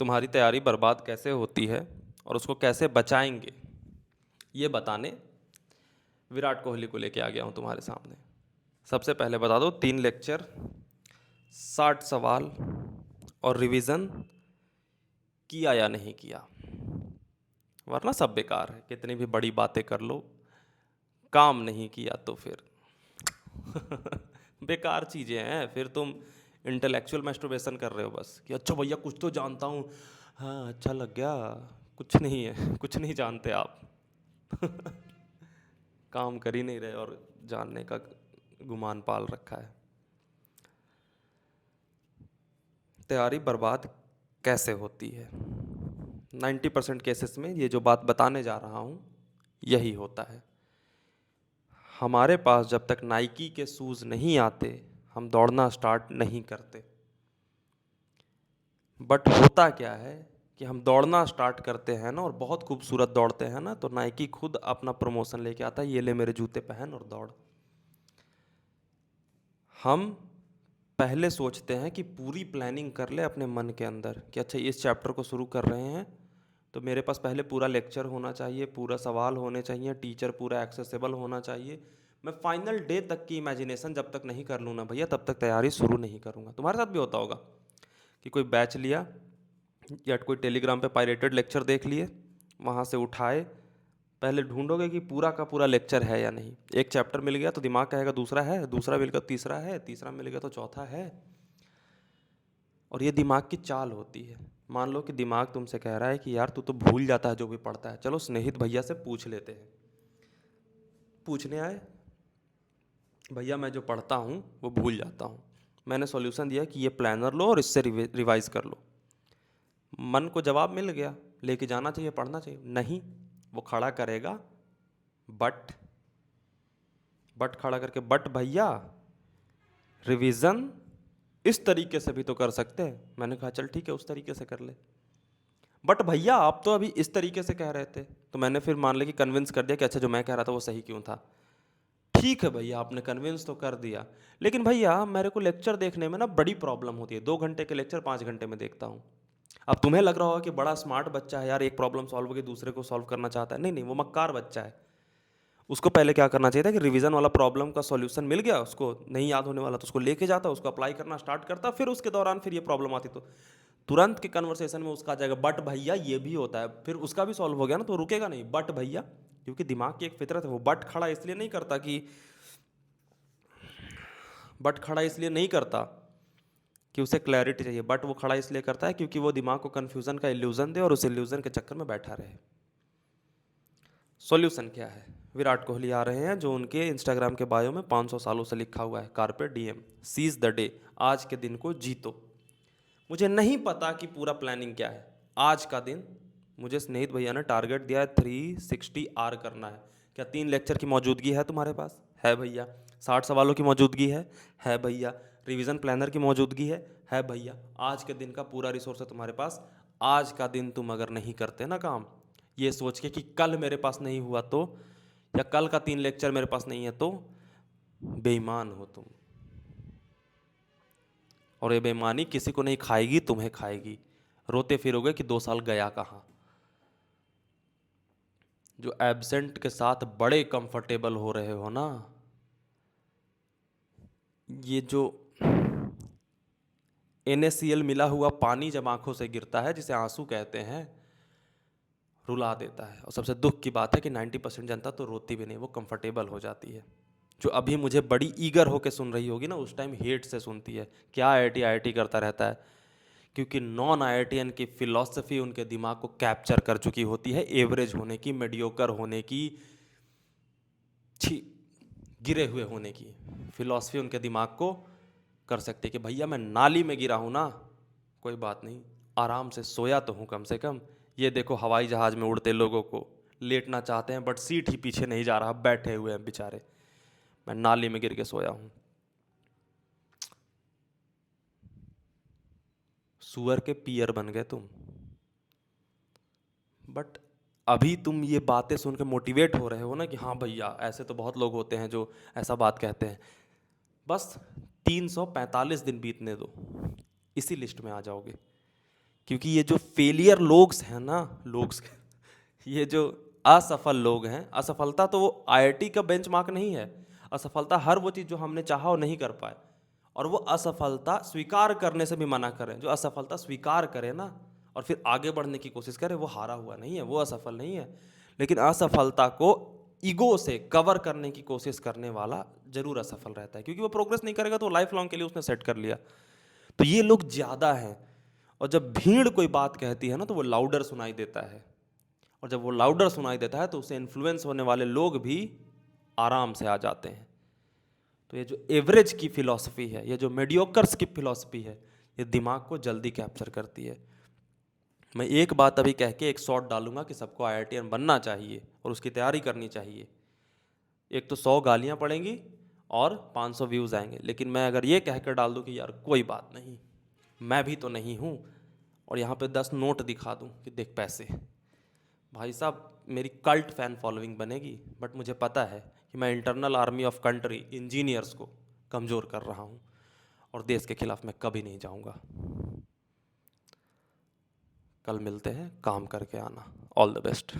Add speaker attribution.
Speaker 1: तुम्हारी तैयारी बर्बाद कैसे होती है और उसको कैसे बचाएंगे, ये बताने विराट कोहली को लेके आ गया हूँ तुम्हारे सामने। सबसे पहले बता दो, 3 लेक्चर, 60 सवाल और रिवीजन किया या नहीं किया, वरना सब बेकार है। कितनी भी बड़ी बातें कर लो, काम नहीं किया तो फिर बेकार चीज़ें हैं। फिर तुम इंटेलेक्चुअल मैस्टरबेशन कर रहे हो बस कि अच्छा भैया कुछ तो जानता हूँ, हाँ अच्छा लग गया। कुछ नहीं है, कुछ नहीं जानते आप। काम कर ही नहीं रहे और जानने का गुमान पाल रखा है। तैयारी बर्बाद कैसे होती है? 90% केसेस में ये जो बात बताने जा रहा हूँ यही होता है। हमारे पास जब तक नाइकी के शूज़ नहीं आते हम दौड़ना स्टार्ट नहीं करते। बट होता क्या है कि हम दौड़ना स्टार्ट करते हैं ना, और बहुत खूबसूरत दौड़ते हैं ना, तो नाइकी खुद अपना प्रमोशन लेके आता है, ये ले मेरे जूते पहन और दौड़। हम पहले सोचते हैं कि पूरी प्लानिंग कर ले अपने मन के अंदर कि अच्छा इस चैप्टर को शुरू कर रहे हैं तो मेरे पास पहले पूरा लेक्चर होना चाहिए, पूरा सवाल होने चाहिए, टीचर पूरा एक्सेसिबल होना चाहिए। मैं फाइनल डे तक की इमेजिनेशन जब तक नहीं कर लूँ ना भैया, तब तक तैयारी शुरू नहीं करूँगा। तुम्हारे साथ भी होता होगा कि कोई बैच लिया या कोई टेलीग्राम पे पायरेटेड लेक्चर देख लिए, वहाँ से उठाए, पहले ढूंढोगे कि पूरा का पूरा लेक्चर है या नहीं। एक चैप्टर मिल गया तो दिमाग कहेगा दूसरा है, दूसरा मिल गया तो तीसरा है, तीसरा मिल गया तो चौथा है। और ये दिमाग की चाल होती है। मान लो कि दिमाग तुमसे कह रहा है कि यार तू तो भूल जाता है जो भी पढ़ता है, चलो स्नेहित भैया से पूछ लेते हैं। पूछने आए, भैया मैं जो पढ़ता हूँ वो भूल जाता हूँ, मैंने सॉल्यूशन दिया कि ये प्लानर लो और इससे रिवाइज कर लो। मन को जवाब मिल गया, लेके जाना चाहिए, पढ़ना चाहिए। नहीं, वो खड़ा करेगा बट खड़ा करके, बट भैया रिवीजन इस तरीके से भी तो कर सकते हैं। मैंने कहा चल ठीक है, उस तरीके से कर ले। बट भैया आप तो अभी इस तरीके से कह रहे थे, तो मैंने फिर मान ले कि कन्विंस कर दिया कि अच्छा जो मैं कह रहा था वो सही क्यों था। ठीक है भैया, आपने कन्विंस तो कर दिया, लेकिन भैया मेरे को लेक्चर देखने में ना बड़ी प्रॉब्लम होती है। 2 घंटे के लेक्चर 5 घंटे में देखता हूँ। अब तुम्हें लग रहा होगा कि बड़ा स्मार्ट बच्चा है यार, एक प्रॉब्लम सॉल्व होगी दूसरे को सॉल्व करना चाहता है। नहीं नहीं, वो मक्कार बच्चा है। उसको पहले क्या करना चाहिए था कि रिवीजन वाला प्रॉब्लम का सॉल्यूशन मिल गया, उसको नहीं याद होने वाला तो उसको लेके जाता, उसको अप्लाई करना स्टार्ट करता, फिर उसके दौरान फिर ये प्रॉब्लम आती तो तुरंत के कन्वर्सेशन में उसका आ जाएगा बट भैया ये भी होता है, फिर उसका भी सॉल्व हो गया ना, तो रुकेगा नहीं बट भैया। क्योंकि दिमाग की एक फितरत है, वो बट खड़ा इसलिए नहीं करता कि उसे क्लैरिटी चाहिए, बट वो खड़ा इसलिए करता है क्योंकि वो दिमाग को कन्फ्यूजन का इल्यूजन दे और उस इल्यूजन के चक्कर में बैठा रहे। सॉल्यूशन क्या है? विराट कोहली आ रहे हैं, जो उनके इंस्टाग्राम के बायो में 500 सालों से लिखा हुआ है, कार्pe diem, सीज द डे, आज के दिन को जीतो। मुझे नहीं पता कि पूरा प्लानिंग क्या है। आज का दिन मुझे स्नेहित भैया ने टारगेट दिया है 360 आर करना है। क्या 3 लेक्चर की मौजूदगी है तुम्हारे पास? है भैया। 60 सवालों की मौजूदगी है भैया। रिवीजन प्लानर की मौजूदगी है भैया। आज के दिन का पूरा रिसोर्स है तुम्हारे पास। आज का दिन तुम अगर नहीं करते ना काम, ये सोच के कि कल मेरे पास नहीं हुआ तो, या कल का 3 लेक्चर मेरे पास नहीं है तो, बेईमान हो तुम। और ये बेईमानी किसी को नहीं खाएगी, तुम्हें खाएगी। रोते फिरोगे कि 2 साल गया कहाँ। जो एब्सेंट के साथ बड़े कंफर्टेबल हो रहे हो ना, ये जो NaCl मिला हुआ पानी जब आंखों से गिरता है, जिसे आंसू कहते हैं, रुला देता है। और सबसे दुख की बात है कि 90% जनता तो रोती भी नहीं, वो कंफर्टेबल हो जाती है। जो अभी मुझे बड़ी ईगर होकर सुन रही होगी ना, उस टाइम हेट से सुनती है, क्या IIT करता रहता है। क्योंकि नॉन IITian की फिलॉसफी उनके दिमाग को कैप्चर कर चुकी होती है, एवरेज होने की, मेडियोकर होने की, छी गिरे हुए होने की फिलॉसफी उनके दिमाग को कर सकती है कि भैया मैं नाली में गिरा हूँ ना, कोई बात नहीं, आराम से सोया तो हूँ कम से कम। ये देखो हवाई जहाज़ में उड़ते लोगों को, लेटना चाहते हैं बट सीट ही पीछे नहीं जा रहा, बैठे हुए हैं बेचारे, मैं नाली में गिर के सोया हूँ। सुअर के पियर बन गए तुम। बट अभी तुम ये बातें सुन के मोटिवेट हो रहे हो ना कि हाँ भैया ऐसे तो बहुत लोग होते हैं जो ऐसा बात कहते हैं। बस 345 दिन बीतने दो, इसी लिस्ट में आ जाओगे। क्योंकि ये जो फेलियर लोग्स हैं ना, लोग्स ये जो असफल लोग हैं, असफलता तो वो आईआईटी का बेंचमार्क नहीं है। असफलता हर वो चीज़ जो हमने चाहा और नहीं कर पाए, और वो असफलता स्वीकार करने से भी मना करें। जो असफलता स्वीकार करे ना और फिर आगे बढ़ने की कोशिश करे, वो हारा हुआ नहीं है, वो असफल नहीं है। लेकिन असफलता को ईगो से कवर करने की कोशिश करने वाला जरूर असफल रहता है, क्योंकि वो प्रोग्रेस नहीं करेगा तो लाइफ लॉन्ग के लिए उसने सेट कर लिया। तो ये लोग ज़्यादा हैं। और जब भीड़ कोई बात कहती है ना तो वो लाउडर सुनाई देता है, और जब वो लाउडर सुनाई देता है तो उससे इन्फ्लुएंस होने वाले लोग भी आराम से आ जाते हैं। तो ये जो एवरेज की फिलॉसफी है, ये जो मीडियोकर्स की फिलॉसफी है, ये दिमाग को जल्दी कैप्चर करती है। मैं एक बात अभी कह के एक शॉट डालूंगा कि सबको आईआईटीएन बनना चाहिए और उसकी तैयारी करनी चाहिए। एक तो 100 गालियाँ पड़ेंगी और 500 व्यूज़ आएंगे, लेकिन मैं अगर ये कह कर डाल दूँ कि यार कोई बात नहीं, मैं भी तो नहीं हूँ, और यहाँ पे 10 नोट दिखा दूँ कि देख पैसे, भाई साहब मेरी कल्ट फैन फॉलोइंग बनेगी। बट मुझे पता है कि मैं internal army of country engineers को कमज़ोर कर रहा हूँ, और देश के खिलाफ मैं कभी नहीं जाऊँगा। कल मिलते हैं, काम करके आना। All the best.